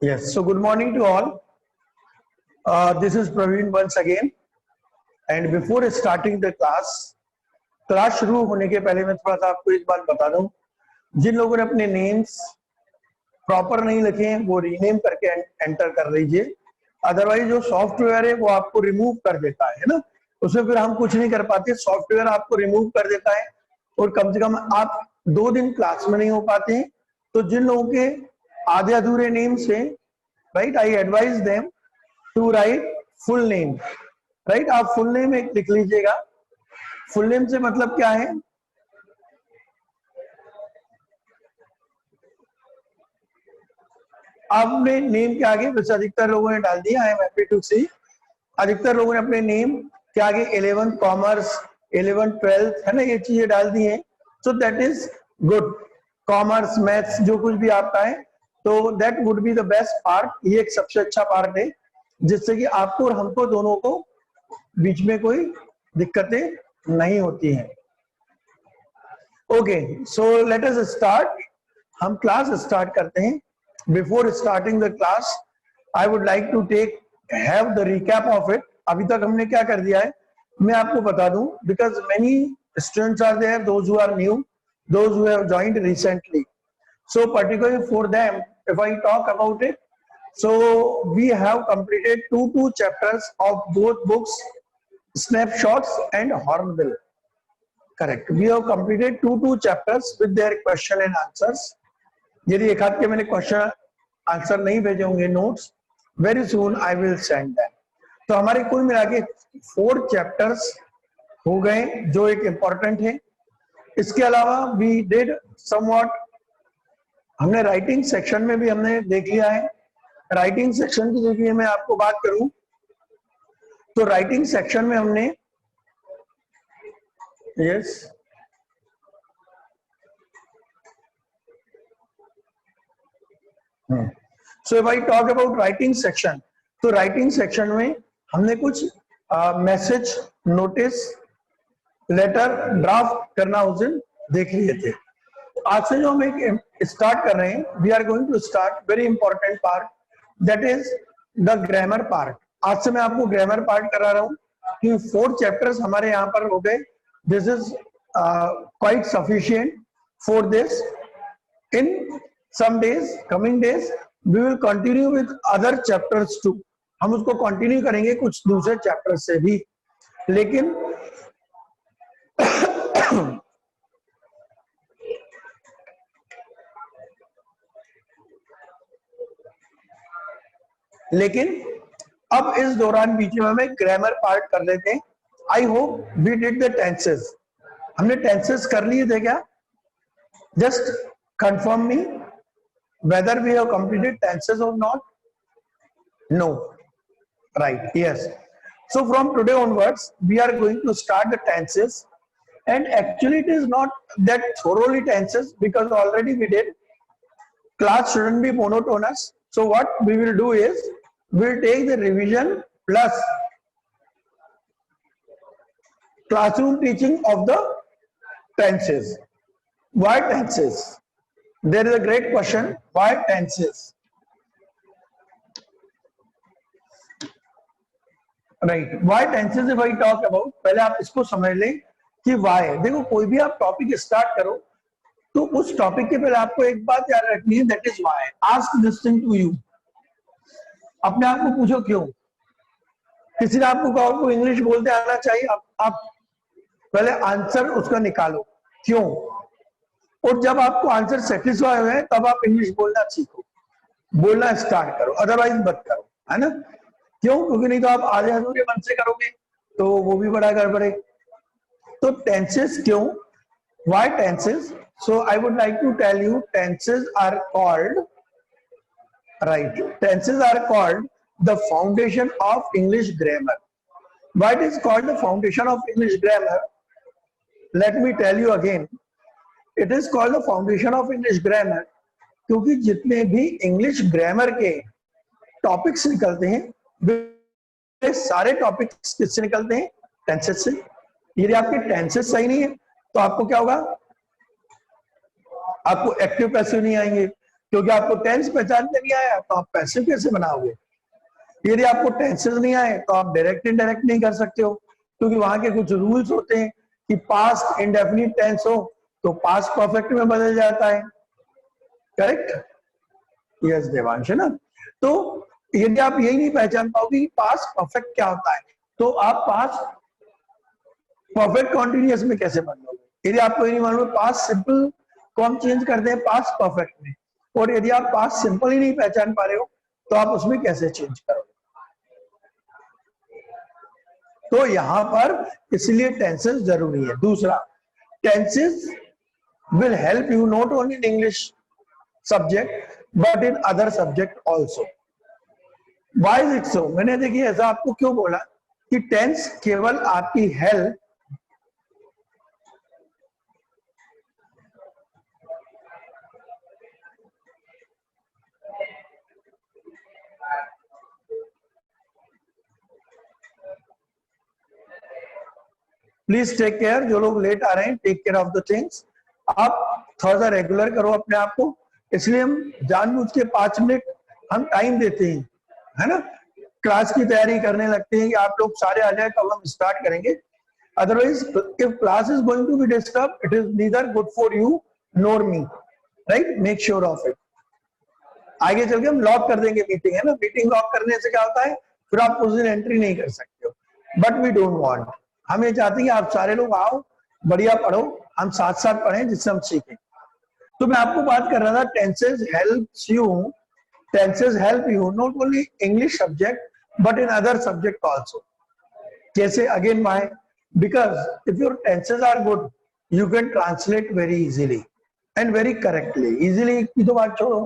Yes, so good morning to all. This is Praveen once again. And before starting the class शुरू होने के पहले मैं थोड़ा सा आपको एक बात बता दूं. जिन लोगों ने अपने नेम्स प्रॉपर नहीं लिखे हैं वो रीनेम करके एंटर कर लीजिए. अदरवाइज जो सॉफ्टवेयर है वो आपको रिमूव कर देता है ना, उसमें फिर हम कुछ नहीं कर पाते. सॉफ्टवेयर आपको रिमूव कर देता है और कम से कम आप 2 दिन क्लास में नहीं हो पाते हैं. तो जिन लोगों के आधे अधूरे नेम्स हैं, right, I advise them to write full name. Right, आप फुल नेम एक लिख लीजिएगा. फुल नेम से मतलब क्या है? आपने नेम के आगे, वैसे अधिकतर लोगों ने डाल दिया, आई एम हैप्पी टू सी, अधिकतर लोगों ने अपने नेम के आगे 11th कॉमर्स, 11th 12th है ना, ये चीजें डाल दी हैं. So that is good. Commerce, maths, जो कुछ भी आपका है, तो that would be the best part. ये एक सबसे अच्छा पार्ट है जिससे कि आपको और हमको दोनों को बीच में कोई दिक्कतें नहीं होती हैं. Okay, so let us start. हम क्लास स्टार्ट करते हैं. Before starting the class I would like to have the recap of it. अभी तक हमने क्या कर दिया है मैं आपको बता दूं, because many students are there, those who are new, those who have joined recently. So particularly for them if I talk about it, so we have completed two chapters of both books, Snapshots and Hornbill. Correct, we have completed two chapters with their question and answers. यदि एक हाथ के मैंने question answer नहीं भेजे होंगे notes, very soon I will send them. तो हमारे कुल मिला के 4 चैप्टर्स हो गए जो एक इंपॉर्टेंट है. इसके अलावा वी डिड समवॉट, हमने राइटिंग सेक्शन में भी हमने देख लिया है. राइटिंग सेक्शन की देखिए मैं आपको बात करूं तो राइटिंग सेक्शन में हमने yes so if I talk about writing section, तो राइटिंग सेक्शन में हमने कुछ मैसेज, नोटिस, लेटर ड्राफ्ट करना उस दिन देख लिए थे. आज से जो हम एक स्टार्ट कर रहे हैं, we are going to start very important part, that is the grammar part. आज से मैं आपको ग्रामर पार्ट करा रहा हूं कि 4 चैप्टर्स हमारे यहाँ पर हो गए. This is quite sufficient for this. In some days, coming days, we will continue with other chapters too. हम उसको कंटिन्यू करेंगे कुछ दूसरे चैप्टर से भी, लेकिन अब इस दौरान बीच में हमें ग्रामर पार्ट कर लेते हैं. I hope we did the tenses. हमने टेंसेस कर लिए थे क्या? Just confirm me whether we have completed tenses or not. No, right, yes. So from today onwards we are going to start the tenses, and actually it is not that thoroughly tenses because already we did. Class shouldn't be monotonous, so what we will do is we'll take the revision plus classroom teaching of the tenses. Why tenses? There is a great question. Why tenses? Right. Why tenses? If I talk about, पहले आप इसको समझ लें कि why. देखो, कोई भी आप टॉपिक स्टार्ट करो तो उस टॉपिक के पहले आपको एक बात याद रखनी है, that is why. Ask this thing to you. अपने आप को पूछो क्यों. किसी ने आपको कहा आपको इंग्लिश बोलते आना चाहिए, आप पहले आंसर उसका निकालो क्यों, और जब आपको आंसर सेटिस्फाई हुए तब आप इंग्लिश बोलना सीखो, बोलना स्टार्ट करो, अदरवाइज मत करो, है ना. क्यों? क्योंकि नहीं तो आप आधे अधूरे मन से करोगे तो वो भी बड़ा गड़बड़ है. तो टेंसेस क्यों? Why tenses? So I would like to tell you, tenses are called, right, tenses are called the foundation of English grammar. Why it is called the foundation of English grammar? Let me tell you again. It is called the foundation of English grammar क्योंकि जितने भी English grammar के topics निकलते हैं वे सारे topics किससे निकलते हैं? टेंसेस से. यदि आपके टेंसेस सही नहीं है तो आपको क्या होगा? आपको एक्टिव पैसिव नहीं आएंगे, क्योंकि आपको टेंस पहचानने नहीं आया तो आप पैसिव कैसे बनाओगे। यदि आपको टेंसेस नहीं आए तो आप डायरेक्ट इनडायरेक्ट नहीं कर सकते हो, क्योंकि वहां के कुछ रूल्स होते हैं कि पास्ट इंडेफिनिट टेंस हो तो पास्ट परफेक्ट में बदल जाता है। करेक्ट? यस देवांश, है ना। तो यदि आप यही नहीं पहचान पाओगे कि पास्ट परफेक्ट क्या होता है तो आप पास्ट परफेक्ट कॉन्टिन्यूअस में कैसे बदलोगे। यदि आपको ये नहीं मालूम पास्ट सिंपल को हम चेंज करते हैं पास्ट परफेक्ट में, और यदि आप पास्ट सिंपल ही नहीं पहचान पा रहे हो तो आप उसमें कैसे चेंज करोगे। तो यहां पर इसलिए टेंसेस जरूरी है। दूसरा, tenses will help you not only in English subject but in other subject also. Why is it so? मैंने देखिए ऐसा आपको क्यों बोला कि टेंस केवल आपकी हेल्प प्लीज टेक केयर, जो लोग लेट आ रहे हैं take care of the things. आप थोड़ा सा रेगुलर करो अपने आप को, इसलिए हम जानबूझ के 5 मिनट हम टाइम देते हैं, है ना। क्लास की तैयारी करने लगते हैं कि आप लोग सारे आ जाए तब हम स्टार्ट करेंगे। Otherwise if class is going to be disturb it is neither good for you nor me, right. Make sure of it. आगे चल के हम लॉक कर देंगे मीटिंग, है ना। मीटिंग लॉक करने से क्या होता है, फिर आप उस दिन एंट्री नहीं कर सकते हो। बट वी डोंट वांट, हम ये चाहते हैं कि आप सारे लोग आओ, बढ़िया पढ़ो, हम साथ साथ पढ़ें जिससे हम सीखें। तो मैं आपको बात कर रहा था tenses help you not only English subject but in other subject also. जैसे again why, because if your tenses are good you can translate very easily and very correctly. Easily की तो बात छोड़ो,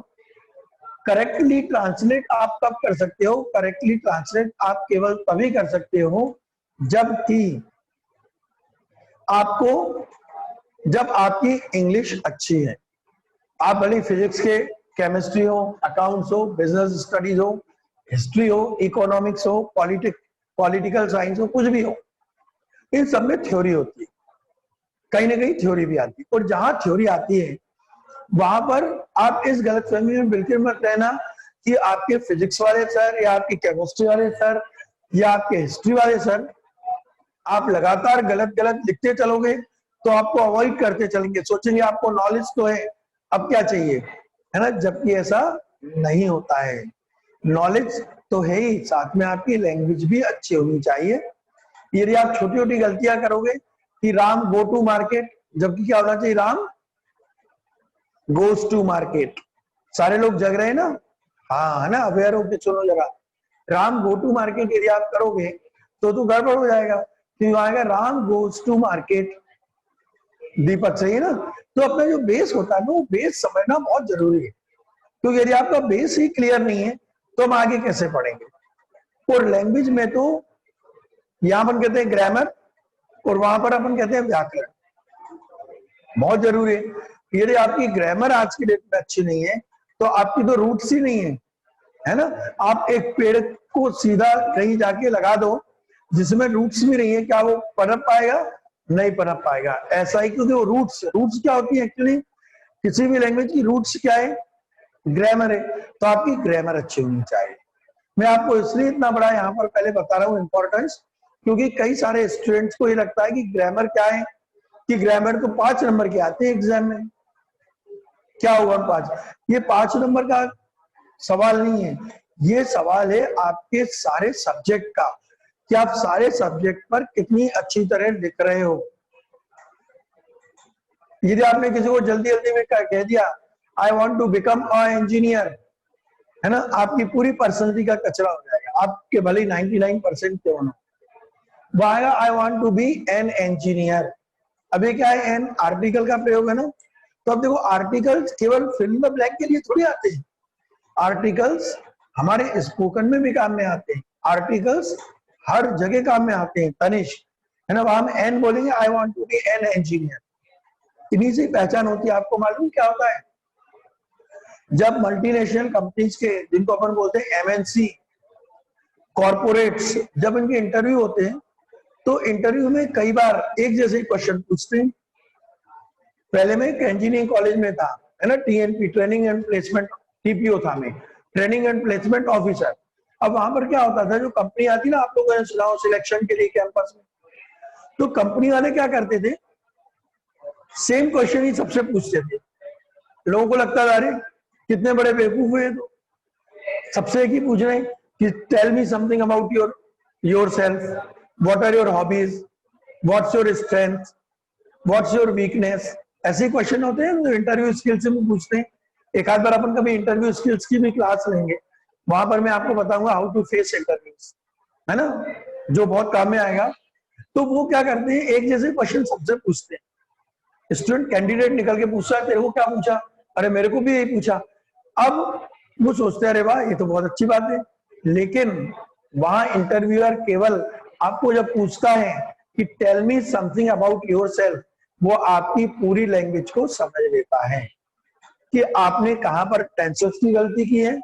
करेक्टली ट्रांसलेट आप कब कर सकते हो? करेक्टली ट्रांसलेट आप केवल तभी कर सकते हो जबकि जब आपकी इंग्लिश अच्छी है। आप भले फिजिक्स के, केमिस्ट्री हो, अकाउंट्स हो, बिजनेस स्टडीज हो, हिस्ट्री हो, इकोनॉमिक्स हो, पॉलिटिकल साइंस हो, कुछ भी हो, इन सब में थ्योरी होती है, कहीं ना कहीं थ्योरी भी आती है। और जहां थ्योरी आती है वहां पर आप इस गलतफहमी में बिल्कुल मत रहना कि आपके फिजिक्स वाले सर या आपके केमिस्ट्री वाले सर या आपके हिस्ट्री वाले सर आप लगातार गलत गलत लिखते चलोगे तो आपको अवॉइड करते चलेंगे, सोचेंगे आपको नॉलेज तो है, अब क्या चाहिए, है ना। जबकि ऐसा नहीं होता है। नॉलेज तो है ही, साथ में आपकी लैंग्वेज भी अच्छी होनी चाहिए। यदि आप छोटी छोटी गलतियां करोगे कि राम गो टू मार्केट, जबकि क्या होना चाहिए, राम गोज टू मार्केट। सारे लोग जग रहे हैं ना, हाँ, है ना, अवेयर होके सुनो जरा। राम गो टू मार्केट यदि आप करोगे तो गड़बड़ हो जाएगा, क्यों आएगा राम गोज टू मार्केट, दीपक, सही है ना। तो अपना जो बेस होता है ना, वो बेस समझना बहुत जरूरी है, क्योंकि यदि आपका बेस ही क्लियर नहीं है तो हम आगे कैसे पढ़ेंगे। और लैंग्वेज में तो यहां अपन कहते हैं ग्रामर और वहां पर अपन कहते हैं व्याकरण, बहुत जरूरी है। यदि आपकी ग्रामर आज की डेट में अच्छी नहीं है तो आपकी तो रूट्स ही नहीं है ना। आप एक पेड़ को सीधा कहीं जाके लगा दो जिसमें रूट्स भी नहीं है, क्या वो पनप पाएगा? नहीं पनप पाएगा। ऐसा ही, क्योंकि वो रूट्स क्या होती है एक्चुअली, किसी भी लैंग्वेज की रूट्स क्या है, ग्रामर है। तो आपकी ग्रामर अच्छी होनी चाहिए। मैं आपको इसलिए इतना बड़ा यहाँ पर पहले बता रहा हूँ इंपॉर्टेंस, क्योंकि कई सारे स्टूडेंट्स को ये लगता है कि ग्रामर क्या है, कि ग्रामर तो 5 नंबर के आते हैं एग्जाम में, क्या हुआ 5? ये 5 नंबर का सवाल नहीं है, ये सवाल है आपके सारे सब्जेक्ट का, कि आप सारे सब्जेक्ट पर कितनी अच्छी तरह लिख रहे हो। यदि आपने किसी को जल्दी जल्दी में कह दिया I want to become a engineer, है ना, आपकी पूरी पर्सनैलिटी का कचरा हो जाएगा, आपके भले 99% क्यों ना वो आएगा I want to be an engineer. अभी क्या है, एन आर्टिकल का प्रयोग है ना। तो अब देखो, आर्टिकल्स केवल फिल इन द ब्लैंक के लिए थोड़ी आते हैं, आर्टिकल्स हमारे स्पोकन में भी काम में आते हैं, आर्टिकल्स हर जगह काम में आते हैं तनिष, है ना। वहां हम एन बोलेंगे, I want to be an engineer, इन्हीं से पहचान होती है। आपको मालूम क्या होता है, जब मल्टीनेशनल कंपनीज के, जिनको अपन बोलते हैं एमएनसी कॉर्पोरेट्स, जब इनके इंटरव्यू होते हैं तो इंटरव्यू में कई बार एक जैसे क्वेश्चन पूछते हैं। पहले मैं एक इंजीनियरिंग कॉलेज में था, है ना, TNP, training and placement, TPO था मैं, ट्रेनिंग एंड प्लेसमेंट ऑफिसर। अब वहां पर क्या होता था, जो कंपनी आती ना, आप लोगों ने सुना हो सिलेक्शन के लिए कैंपस में, तो कंपनी वाले क्या करते थे, सेम क्वेश्चन ही सबसे पूछते थे। लोगों को लगता था अरे कितने बड़े बेवकूफ हुए, तो सबसे एक ही पूछ रहे हैं कि tell me something about yourself, what are your hobbies, what's your strength, what's your weakness. ऐसे क्वेश्चन होते हैं जो इंटरव्यू स्किल्स में पूछते हैं। एक आध बार अपन कभी इंटरव्यू स्किल्स की भी क्लास लेंगे, वहां पर मैं आपको बताऊंगा हाउ टू फेस इंटरव्यूज, है ना, जो बहुत काम में आएगा। तो वो क्या करते हैं, एक जैसे क्वेश्चन सबसे पूछते हैं। स्टूडेंट कैंडिडेट निकल के पूछता है तेरे को क्या पूछा, अरे मेरे को भी यही पूछा। अब वो सोचते हैं अरे वाह ये तो बहुत अच्छी बात है, लेकिन वहां इंटरव्यूअर केवल आपको जब पूछता है कि tell me something about yourself, वो आपकी पूरी लैंग्वेज को समझ लेता है कि आपने कहां पर टेंसेस की गलती की है,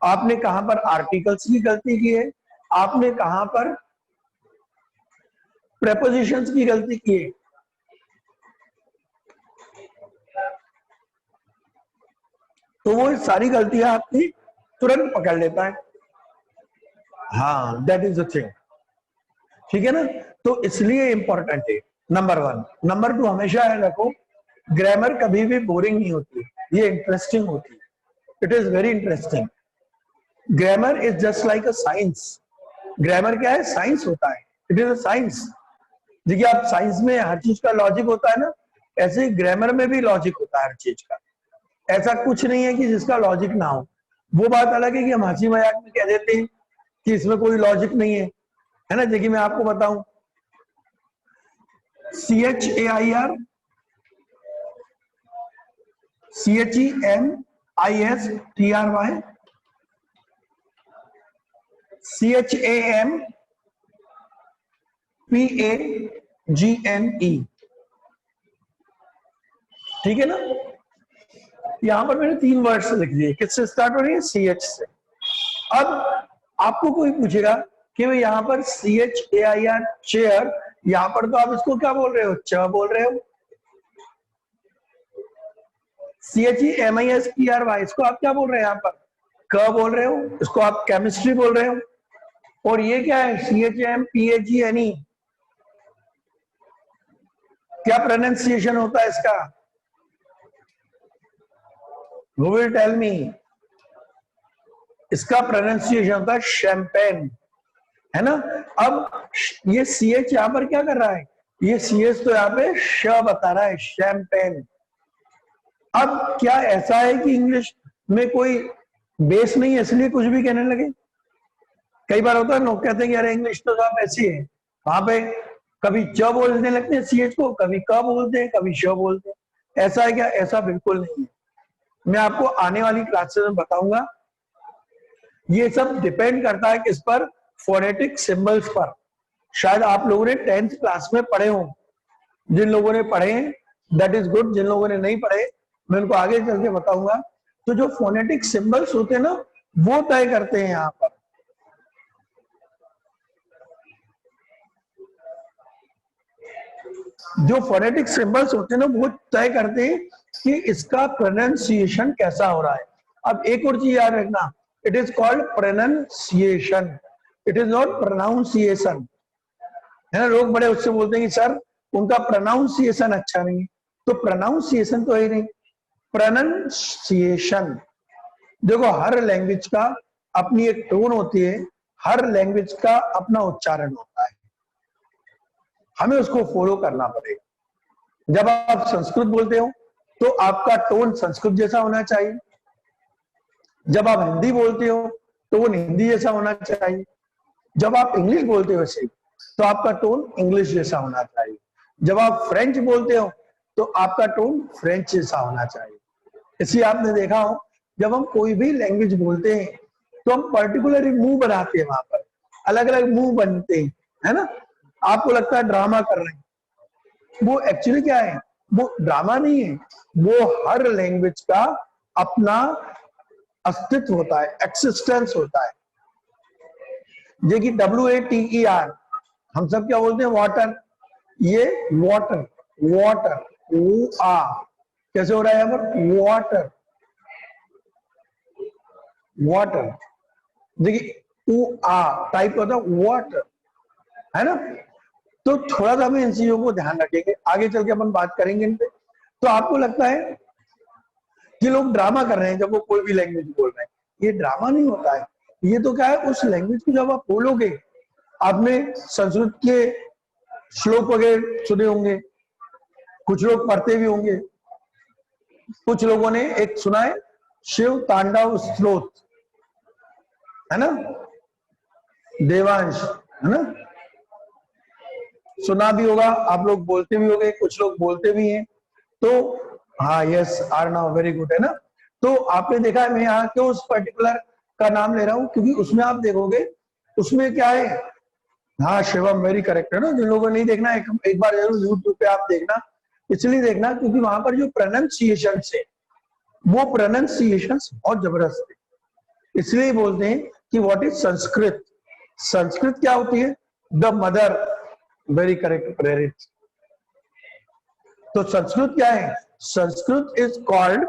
आपने कहां पर आर्टिकल्स की गलती की है, आपने कहां पर प्रेपोजिशंस की गलती की है। तो वो सारी गलतियां आपकी तुरंत पकड़ लेता है। हाँ, दैट इज द थिंग, ठीक है ना। तो इसलिए इंपॉर्टेंट है नंबर 1। नंबर 2, हमेशा याद रखो, ग्रामर कभी भी बोरिंग नहीं होती, ये इंटरेस्टिंग होती है। It is very interesting. Grammar is just like a science. Grammar क्या है, साइंस होता है, इट इज अ साइंस। देखिए आप साइंस में हर चीज का लॉजिक होता है ना, ऐसे ग्रामर में भी लॉजिक होता है हर चीज का। ऐसा कुछ नहीं है कि जिसका लॉजिक ना हो। वो बात अलग है कि हम हंसी मजाक में कह देते हैं कि इसमें कोई लॉजिक नहीं है ना। देखिए मैं आपको बताऊं, CHAIR, CHEMISTRY, CHAMPAGNE, ठीक है ना। यहां पर मैंने 3 वर्ड्स लिख दिए, किससे स्टार्ट हो रही है, CH से। अब आपको कोई पूछेगा कि भाई यहाँ पर CHAIR चेयर, यहाँ पर तो आप इसको क्या बोल रहे हो, च बोल रहे हो। CHEMISTRY, इसको आप क्या बोल रहे हैं, यहाँ पर क बोल रहे हो, इसको आप केमिस्ट्री बोल रहे हो। और ये क्या है, CHMPAGNE, क्या प्रोनाउंसिएशन होता है इसका, Who will tell me? इसका प्रोनाउंसिएशन होता है शैंपेन, है ना। अब ये CH यहाँ पर क्या कर रहा है, ये CH तो यहाँ पे श बता रहा है, शैंपेन। अब क्या ऐसा है कि इंग्लिश में कोई बेस नहीं है इसलिए कुछ भी कहने लगे। कई बार होता है लोग कहते हैं कि अरे इंग्लिश तो साहब ऐसी है, वहां पे कभी च बोलने लगते हैं CH को, कभी क बोलते हैं, कभी श बोलते हैं। ऐसा है क्या, ऐसा बिल्कुल नहीं है। मैं आपको आने वाली क्लासेस में बताऊंगा। ये सब डिपेंड करता है किस पर, फोनेटिक सिंबल्स पर। शायद आप लोगों ने 10th क्लास में पढ़े हो, जिन लोगों ने पढ़े हैं दैट इज गुड, जिन लोगों ने नहीं पढ़े मैं उनको आगे चल के बताऊंगा। तो जो फोनेटिक सिंबल्स होते हैं ना, वो तय करते हैं यहाँ पर, जो फोनेटिक सिंबल्स होते हैं ना वो तय करते हैं कि इसका प्रोनाउंसिएशन कैसा हो रहा है। अब एक और चीज याद रखना, it is called pronunciation, it is not pronunciation, है ना। लोग बड़े उससे बोलते हैं कि सर उनका प्रोनाउंसिएशन अच्छा नहीं है, तो प्रोनाउंसिएशन तो है ही नहीं, प्रोनाउंसिएशन। देखो हर लैंग्वेज का अपनी एक टोन होती है, हर लैंग्वेज का अपना उच्चारण होता है, हमें उसको फॉलो करना पड़ेगा। जब आप संस्कृत बोलते हो तो आपका टोन संस्कृत जैसा होना चाहिए, जब आप हिंदी बोलते हो तो वो हिंदी जैसा होना चाहिए, जब आप इंग्लिश बोलते हो वैसे तो आपका टोन इंग्लिश जैसा होना चाहिए, जब आप फ्रेंच बोलते हो तो आपका टोन फ्रेंच जैसा होना चाहिए। इसलिए आपने देखा हो जब हम कोई भी लैंग्वेज बोलते हैं तो हम पर्टिकुलर मुंह बनाते हैं, वहां पर अलग अलग मुंह बनते हैं, है ना। आपको लगता है ड्रामा कर रहे हैं, वो एक्चुअली क्या है, वो ड्रामा नहीं है, वो हर लैंग्वेज का अपना अस्तित्व होता है, एक्सिस्टेंस होता है। देखिए WATER, हम सब क्या बोलते हैं, वाटर, ये वाटर, वाटर, कैसे हो रहा है यहाँ पर? Water, water. देखिए ऊ आ टाइप होता है वाटर, है ना? तो थोड़ा सा हमें इन चीजों को ध्यान रखेंगे, आगे चल के अपन बात करेंगे इन पे। तो आपको लगता है कि लोग ड्रामा कर रहे हैं जब वो कोई भी लैंग्वेज बोल रहे हैं? ये ड्रामा नहीं होता है, ये तो क्या है, उस लैंग्वेज को जब आप बोलोगे, आपने संस्कृत के श्लोक वगैरह सुने होंगे, कुछ लोग पढ़ते भी होंगे, कुछ लोगों ने एक सुना है शिव तांडव स्त्रोत, है ना, देवांश, है ना, सुना भी होगा, आप लोग बोलते भी होंगे, कुछ लोग बोलते भी हैं। तो हाँ, यस आर्नव, वेरी गुड, है ना। तो आपने देखा है, मैं यहाँ क्यों उस पर्टिकुलर का नाम ले रहा हूँ, क्योंकि उसमें आप देखोगे उसमें क्या है, हाँ शिवम, वेरी करेक्ट, है ना। जिन लोगों ने नहीं देखना एक बार जरूर यूट्यूब पे आप देखना, इसलिए देखना क्योंकि वहां पर जो प्रोनाउंसिएशन है वो प्रोनाउंसिएशन बहुत जबरदस्त है। इसलिए बोलते हैं कि व्हाट इज संस्कृत, संस्कृत क्या होती है? द मदर, वेरी करेक्ट प्रेरित। तो संस्कृत क्या है? Sanskrit is called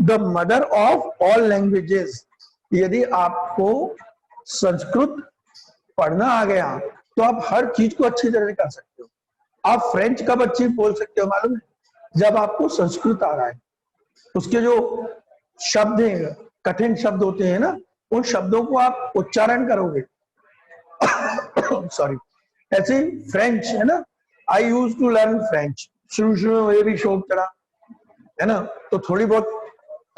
the mother of all languages. यदि आपको संस्कृत पढ़ना आ गया तो आप हर चीज को अच्छी तरह से कर सकते हो। आप फ्रेंच कब अच्छी बोल सकते हो मालूम है? जब आपको संस्कृत आ रहा है। उसके जो शब्द हैं, कठिन शब्द होते हैं ना, उन शब्दों को आप उच्चारण करोगे। सॉरी, ऐसे फ्रेंच, है ना, आई यूज टू लर्न फ्रेंच, शुरू शुरू में मुझे भी शौक चढ़ा, है ना, तो थोड़ी बहुत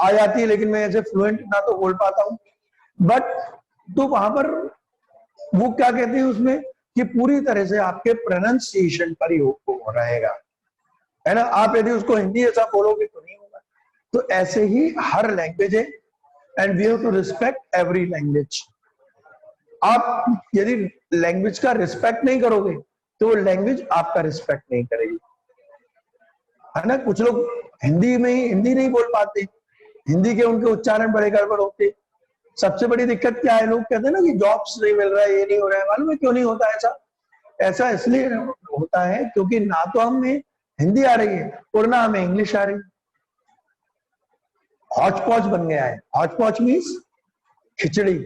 आ जाती है, लेकिन मैं ऐसे फ्लुएंट ना तो बोल पाता हूँ। बट तो वहां पर वो क्या कहते हैं उसमें कि पूरी तरह से आपके प्रोनाउंसिएशन पर ही हो रहेगा, है ना। आप यदि उसको हिंदी ऐसा बोलोगे तो नहीं होगा। तो ऐसे ही हर लैंग्वेज है, and we have to respect every language. आप यदि लैंग्वेज का रिस्पेक्ट नहीं करोगे तो वो लैंग्वेज आपका रिस्पेक्ट नहीं करेगी, है ना। कुछ लोग हिंदी में ही हिंदी नहीं बोल पाते, हिंदी के उनके उच्चारण बड़े गड़बड़ होते। सबसे बड़ी दिक्कत क्या है, लोग कहते हैं ना कि जॉब्स नहीं मिल रहा है, ये नहीं हो रहा है। मालूम है क्यों नहीं होता ऐसा? ऐसा इसलिए होता है क्योंकि ना तो हमें हिंदी आ रही है और ना हमें इंग्लिश आ रही है। हौच पौच बन गया है। हौच पौच मीन्स खिचड़ी,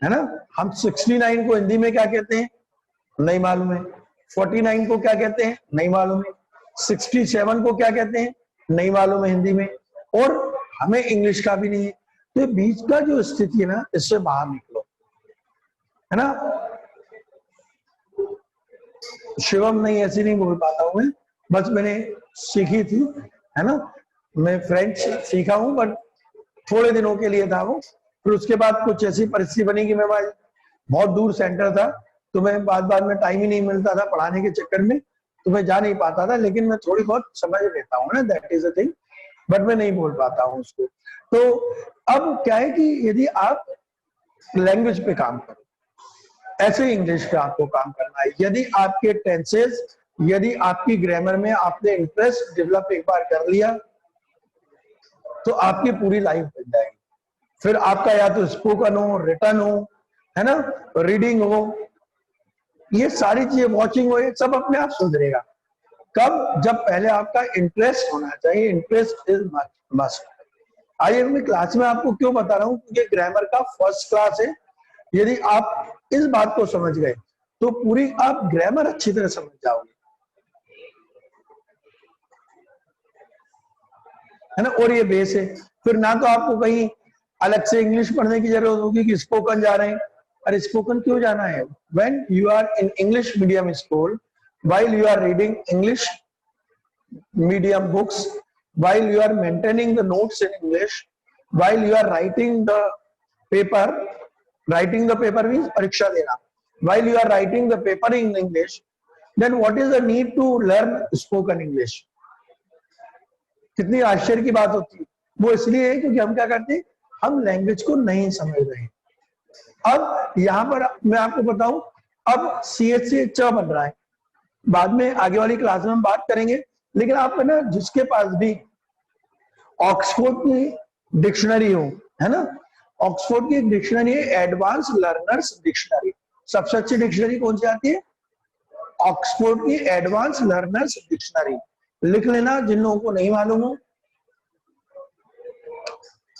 है ना। हम 69 को हिंदी में क्या कहते हैं नहीं मालूम है, 49 को क्या कहते हैं नहीं मालूम है, 67 को क्या कहते हैं नहीं मालूम है हिंदी में, और हमें इंग्लिश का भी नहीं है। तो बीच का जो स्थिति है ना, इससे बाहर निकलो, है ना। शिवम नहीं, ऐसी नहीं बोल पाता हूं मैं, बस मैंने सीखी थी, है ना। मैं फ्रेंच सीखा हूं बट थोड़े दिनों के लिए था वो। फिर उसके बाद कुछ ऐसी परिस्थिति बनी कि मैं बहुत दूर सेंटर था, तो मैं बाद में टाइम ही नहीं मिलता था पढ़ाने के चक्कर में, तो मैं जा नहीं पाता था। लेकिन मैं थोड़ी बहुत समझ लेता हूँ ना, that is a thing, but मैं नहीं बोल पाता हूँ उसको। तो अब क्या है कि यदि आप लैंग्वेज पे काम करो, ऐसे इंग्लिश पे आपको काम करना है। यदि आपके टेंसेस, यदि आपकी ग्रामर में आपने इंटरेस्ट डेवलप एक बार कर लिया तो आपकी पूरी लाइफ बन जाएगी। फिर आपका या तो स्पोकन हो, रिटन हो, है ना, रीडिंग हो, ये सारी चीजें, वॉचिंग हो, ये सब अपने आप सुधरेगा। कब? जब पहले आपका इंटरेस्ट होना चाहिए। Interest is must. आइए, मैं क्लास में आपको क्यों बता रहा हूँ, क्योंकि ग्रामर का फर्स्ट क्लास है। यदि आप इस बात को समझ गए तो पूरी आप ग्रामर अच्छी तरह समझ जाओगे, है ना। और ये बेस है। फिर ना तो आपको कहीं अलग से इंग्लिश पढ़ने की जरूरत होगी कि स्पोकन जा रहे हैं। अरे स्पोकन क्यों जाना है? When you are in English medium school, while you are reading English medium books, while you are maintaining the notes in English, while you are writing the paper, writing the paper means परीक्षा देना, while you are writing the paper in English, then what is the need to learn spoken English? कितनी आश्चर्य की बात होती है। वो इसलिए है क्योंकि हम क्या करते हैं, हम लैंग्वेज को नहीं समझ रहे हैं। अब यहाँ पर मैं आपको बताऊं, अब CH से च बन रहा है, बाद में आगे वाली क्लास में हम बात करेंगे। लेकिन आप ना जिसके पास भी ऑक्सफोर्ड की डिक्शनरी हो, है ना, ऑक्सफोर्ड की डिक्शनरी है एडवांस लर्नर्स डिक्शनरी। सबसे अच्छी डिक्शनरी कौन सी आती है? ऑक्सफोर्ड की एडवांस लर्नर्स डिक्शनरी। लिख लेना जिन लोगों को नहीं मालूम हो,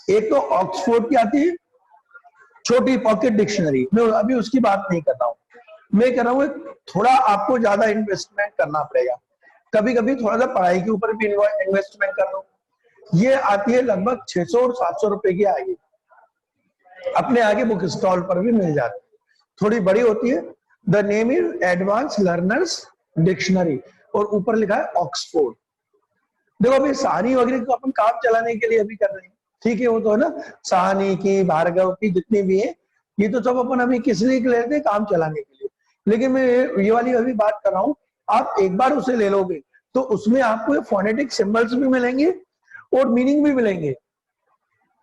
एक तो ऑक्सफोर्ड की आती है छोटी पॉकेट डिक्शनरी, मैं अभी उसकी बात नहीं कर रहा हूं। मैं कह रहा हूं थोड़ा आपको ज्यादा इन्वेस्टमेंट करना पड़ेगा, कभी कभी थोड़ा सा पढ़ाई के ऊपर भी इन्वेस्टमेंट कर लो। ये आती है लगभग 600 और 700 रुपए की आएगी, अपने आगे बुक स्टॉल पर भी मिल जाती है, थोड़ी बड़ी होती है। The name is advance learners dictionary और ऊपर लिखा है ऑक्सफोर्ड। देखो अभी सहानी वगैरह को अपन काम चलाने के लिए अभी कर रहे हैं, ठीक है, वो तो है ना, सहानी की, भार्गव की, जितनी भी है, ये तो सब अपन अभी किस लिए लेते हैं, काम चलाने के लिए। लेकिन मैं ये वाली अभी बात कर रहा हूँ, आप एक बार उसे ले लोगे तो उसमें आपको फोनेटिक सिंबल्स भी मिलेंगे और मीनिंग भी मिलेंगे,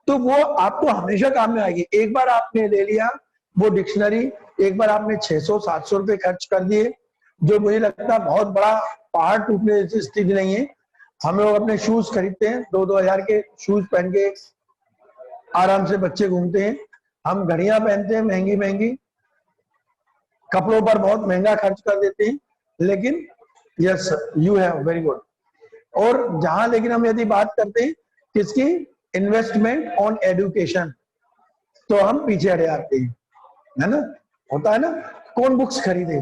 तो वो आपको हमेशा काम में आएगी। एक बार आपने ले लिया वो डिक्शनरी, एक बार आपने 600-700 रुपए खर्च कर दिए, जो मुझे लगता है बहुत बड़ा पहाड़ टूटने जैसी स्थिति नहीं है। हम लोग अपने शूज खरीदते हैं, 2-2 हजार के शूज पहन के आराम से बच्चे घूमते हैं, हम घड़ियां पहनते हैं महंगी महंगी, कपड़ों पर बहुत महंगा खर्च कर देते हैं, लेकिन yes you have very good. और जहां लेकिन हम यदि बात करते हैं किसकी, इन्वेस्टमेंट ऑन एजुकेशन, तो हम पीछे हट जाते हैं, है ना, होता है ना। कौन बुक्स खरीदे,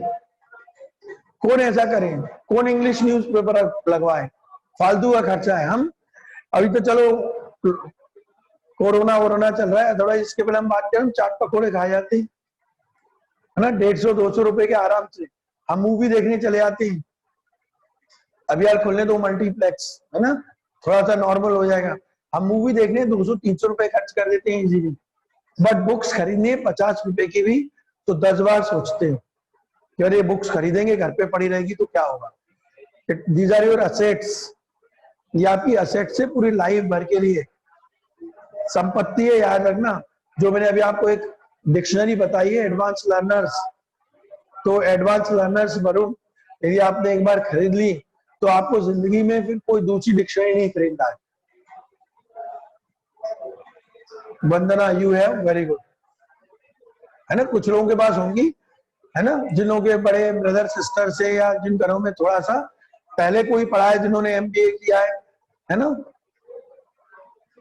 कौन ऐसा करे, कौन इंग्लिश न्यूज़पेपर लगवाए, फालतू का खर्चा है। हम अभी तो चलो कोरोना चल रहा है थोड़ा, इसके पहले हम बात करें, चाट पकौड़े खाए जाते हैं, है ना, 150-200 रुपए के आराम से हम मूवी देखने चले जाते हैं। अभी यार खुलने दो मल्टीप्लेक्स, है ना, थोड़ा सा नॉर्मल हो जाएगा, हम मूवी देखने 200-300 रुपए खर्च कर देते हैं इजीली। बट बुक्स खरीदने 50 रुपए की भी तो 10 बार सोचते हो कि अरे बुक्स खरीदेंगे घर पे पड़ी रहेगी तो क्या होगा। दीज आर योर असेट्स, ये आपकी असेट्स है पूरी लाइफ भर के लिए, संपत्ति है, याद रखना। जो मैंने अभी आपको एक डिक्शनरी बताई है एडवांस लर्नर्स, तो एडवांस लर्नर्स वरुण यदि आपने एक बार खरीद ली तो आपको जिंदगी में फिर कोई दूसरी डिक्शनरी नहीं खरीदना है। वंदना यू हैव वेरी गुड, है ना, कुछ लोगों के पास होंगी, है ना, जिन लोगों के बड़े ब्रदर सिस्टर से या जिन घरों में थोड़ा सा पहले कोई पढ़ा है, जिन्होंने एमबीए किया है ना,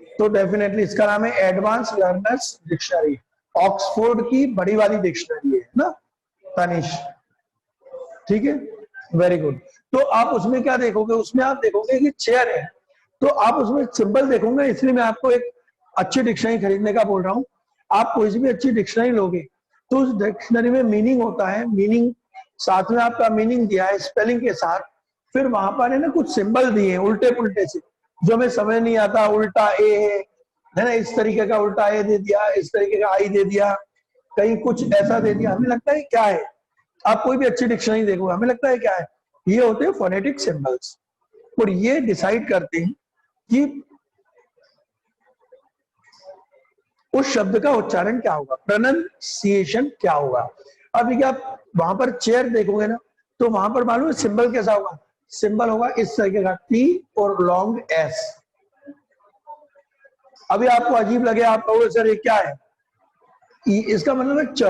तो डेफिनेटली इसका नाम है एडवांस लर्नर्स डिक्शनरी, ऑक्सफोर्ड की बड़ी वाली डिक्शनरी है ना तनिष, ठीक है, वेरी गुड। तो आप उसमें क्या देखोगे, उसमें आप देखोगे कि चेयर है, तो आप उसमें सिंबल देखोगे, इसलिए मैं आपको एक अच्छी डिक्शनरी खरीदने का बोल रहा हूँ। आप कोई भी अच्छी डिक्शनरी लोगे तो उस डिक्शनरी में मीनिंग होता है, मीनिंग साथ में आपका मीनिंग दिया है स्पेलिंग के साथ, फिर वहां पर है ना कुछ सिंबल दिए उल्टे पुल्टे से जो हमें समझ नहीं आता, उल्टा ए है ना, इस तरीके का उल्टा ए दे दिया, इस तरीके का आई दे दिया, कहीं कुछ ऐसा दे दिया, हमें लगता है क्या है। आप कोई भी अच्छी डिक्शनरी देखो, हमें लगता है क्या है, ये होते हैं फोनेटिक सिंबल्स, और ये डिसाइड करते हैं कि उस शब्द का उच्चारण क्या होगा, प्रोनाउंसिएशन क्या होगा। अब ये आप वहां पर चेयर देखोगे ना, तो वहां पर मालूम है सिंबल कैसा होगा, सिंबल होगा इस तरीके का, टी और लॉन्ग एस। अभी आपको अजीब लगे, आप कहोगे सर ये क्या है, इसका मतलब है च,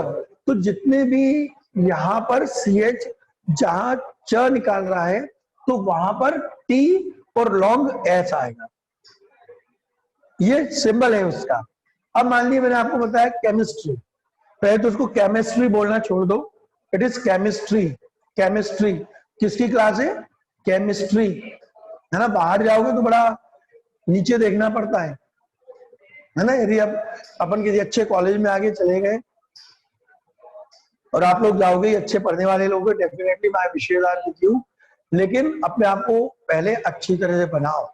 तो जितने भी यहां पर सी एच जहां च निकाल रहा है तो वहां पर टी और लॉन्ग एस आएगा, ये सिंबल है उसका। अब मान लीजिए मैंने आपको बताया केमिस्ट्री, पहले तो उसको केमिस्ट्री बोलना छोड़ दो, इट इज केमिस्ट्री। केमिस्ट्री किसकी क्लास है, केमिस्ट्री, है ना, बाहर जाओगे तो बड़ा नीचे देखना पड़ता है ना। यदि अब अपन किसी अच्छे कॉलेज में आगे चले गए और आप लोग जाओगे अच्छे पढ़ने वाले लोग, डेफिनेटली मैं विशेषदार विद यू, लेकिन अपने आप को पहले अच्छी तरह से बनाओ,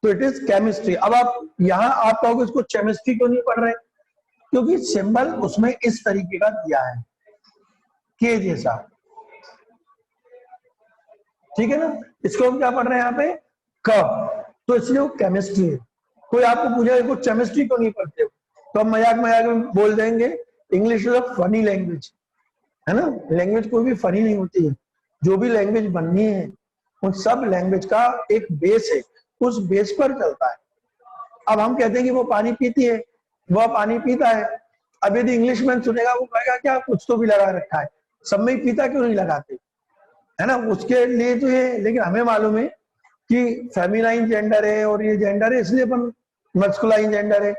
तो इट इज केमिस्ट्री। अब आप यहाँ आप कहोगे इसको केमिस्ट्री क्यों नहीं पढ़ रहे, क्योंकि सिंबल उसमें इस तरीके का दिया है के जैसा, ठीक है ना, इसको हम क्या पढ़ रहे हैं यहाँ पे क, तो इसलिए वो केमिस्ट्री है। कोई आपको पूछा इसको केमिस्ट्री क्यों नहीं पढ़ते हो, तो हम मजाक मजाक में बोल देंगे English is a funny language, है ना, लैंग्वेज कोई भी फनी नहीं होती है, जो भी लैंग्वेज बननी है उन सब लैंग्वेज का एक बेस है, उस बेस पर चलता है। अब हम कहते हैं कि वो पानी पीती है, वह पानी पीता है, अब यदि इंग्लिश में सुनेगा वो कहेगा क्या कुछ तो भी लगा रखा है, सब में पीता क्यों नहीं लगाते, है ना, उसके लिए तो ये। लेकिन हमें मालूम है कि फेमिनाइन जेंडर है और ये जेंडर है, इसलिए अपन मस्कुलाइन जेंडर है,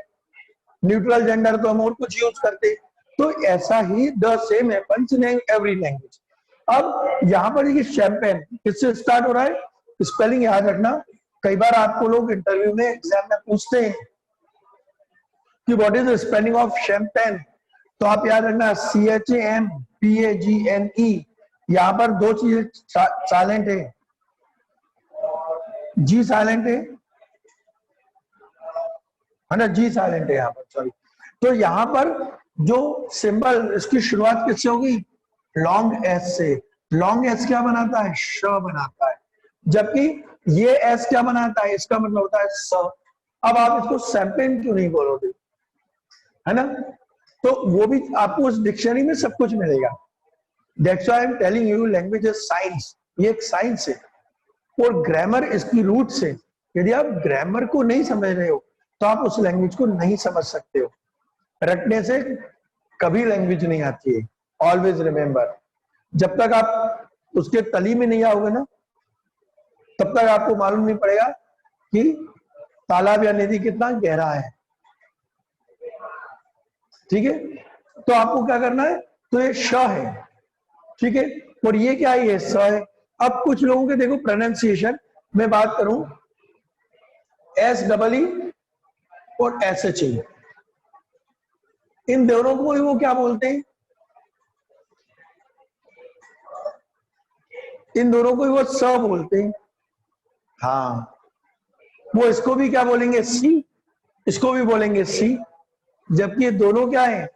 न्यूट्रल जेंडर तो हम और कुछ यूज करते। तो ऐसा ही the same happens in every language. अब यहाँ पर ये शैंपेन किससे स्टार्ट हो रहा है, स्पेलिंग याद रखना। कई बार आपको लोग इंटरव्यू में एग्जाम में पूछते हैं कि what is the spelling of champagne, तो आप याद रखना CHAMPAGNE। यहाँ पर दो चीजें साइलेंट है, जी साइलेंट है ना, जी साइलेंट है यहाँ पर, सॉरी। तो यहाँ पर जो सिंबल, इसकी शुरुआत किससे होगी, लॉन्ग एस से। लॉन्ग एस क्या बनाता है, श बनाता है, जबकि ये एस क्या बनाता है, इसका मतलब होता है स। अब आप इसको सैंपेन क्यों नहीं बोलोगे, है ना। तो वो भी आपको उस डिक्शनरी में सब कुछ मिलेगा। That's why I am telling you, language is science, ये एक साइंस है। और ग्रामर इसकी रूट से, यदि आप ग्रामर को नहीं समझ रहे हो तो आप उस लैंग्वेज को नहीं समझ सकते हो। रटने से कभी लैंग्वेज नहीं आती है, ऑलवेज रिमेंबर। जब तक आप उसके तली में नहीं आओगे ना, तब तक आपको मालूम नहीं पड़ेगा कि तालाब या नदी कितना गहरा है। ठीक है, तो आपको क्या करना है, तो ये श है, ठीक है, और ये क्या है, ये स है। अब कुछ लोगों के देखो प्रोनाउंसिएशन में बात करूं, SEE और SHE, इन दोनों को ही वो क्या बोलते हैं, इन दोनों को ही वो स बोलते हैं। हाँ, वो इसको भी क्या बोलेंगे, सी, इसको भी बोलेंगे सी, जबकि ये दोनों क्या है,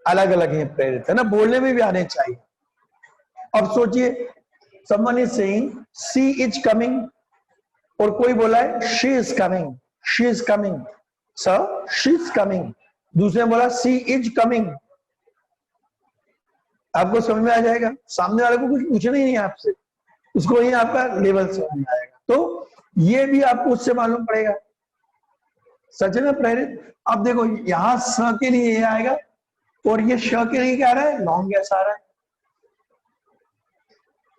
अलग अलग है, प्रेरित है ना, बोलने में भी आने चाहिए। अब सोचिए, someone is saying she is coming, और कोई बोला है she is coming, she is coming, sir she is coming, दूसरे ने बोला she is coming। आपको समझ में आ जाएगा, सामने वाले को कुछ पूछना ही नहीं आपसे, उसको ही आपका लेवल समझ में आएगा। तो ये भी आपको उससे मालूम पड़ेगा, सच में प्रेरित। अब देखो यहां स के लिए ये आएगा, और ये श के लिए क्या आ रहा है, लॉन्ग एस आ रहा है।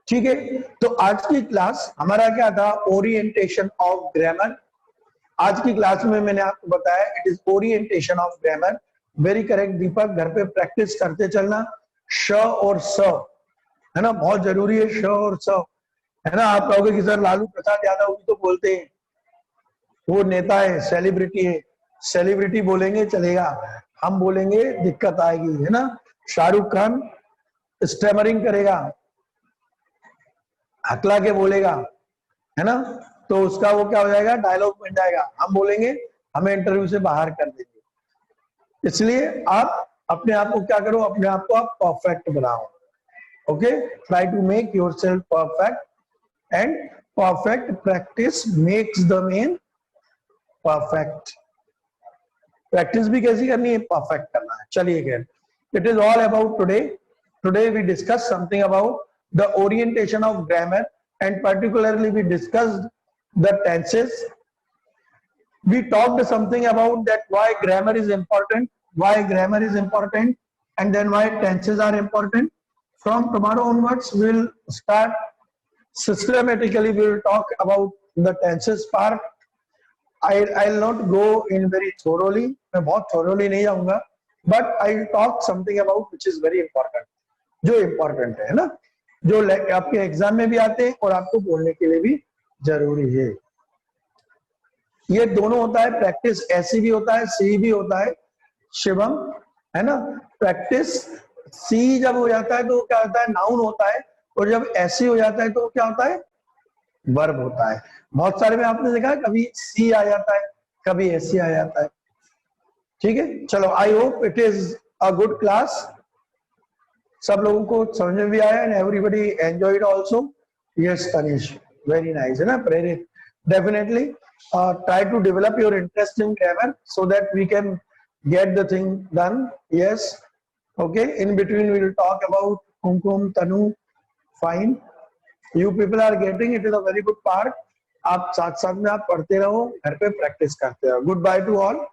ठीक है, तो आज की क्लास हमारा क्या था, ओरिएंटेशन ऑफ ग्रामर। आज की क्लास में मैंने आपको बताया it is orientation of grammar. Very correct Deepak, घर पे प्रैक्टिस करते चलना। श और स, है ना, बहुत जरूरी है, श और स, है ना। आप कहोगे कि सर लालू प्रसाद यादव भी तो बोलते हैं, वो नेता है, सेलिब्रिटी है, सेलिब्रिटी बोलेंगे चलेगा, हम बोलेंगे दिक्कत आएगी, है ना। शाहरुख खान स्टैमरिंग करेगा, हकला के बोलेगा, है ना, तो उसका वो क्या हो जाएगा, डायलॉग बन जाएगा, हम बोलेंगे हमें इंटरव्यू से बाहर कर देंगे। इसलिए आप अपने आप को क्या करो, अपने आप को आप परफेक्ट बनाओ। Okay, try to make yourself perfect, and perfect practice makes the man perfect. Practice भी कैसी करनी है, परफेक्ट करना है। चलिए खैर, it is all about today. Today we discuss something about the orientation of grammar, and particularly we discussed the tenses. We talked something about that why grammar is important, and then why tenses are important. From tomorrow onwards we will start systematically, we will talk about the tenses part. I'll not go in very thoroughly, मैं बहुत thoroughly नहीं जाऊंगा, but I'll talk something about which is very important, जो important है ना, जो आपके exam में भी आते हैं और आपको बोलने के लिए भी जरूरी है। ये दोनों होता है, प्रैक्टिस ऐसी भी होता है, सी भी होता है, शिवम, है ना। प्रैक्टिस सी जब हो जाता है तो क्या होता है, नाउन होता है, और जब ऐसी हो जाता है तो क्या होता है, वर्ब होता है। बहुत सारे में आपने देखा है, कभी सी आ जाता है, कभी ऐसी आ जाता है। ठीक है, चलो, I hope it is a good class, सब लोगों को समझ में भी आया, and everybody enjoyed also. Yes Tanish, very nice, है ना। Prerit, definitely try to develop your interest in grammar so that we can get the thing done. Yes, okay, in between we will talk about Kumkum, Tanu, fine, you people are getting it, is a very good part. आप साथ साथ में आप पढ़ते रहो, घर पे practice करते रहो। Good by two all.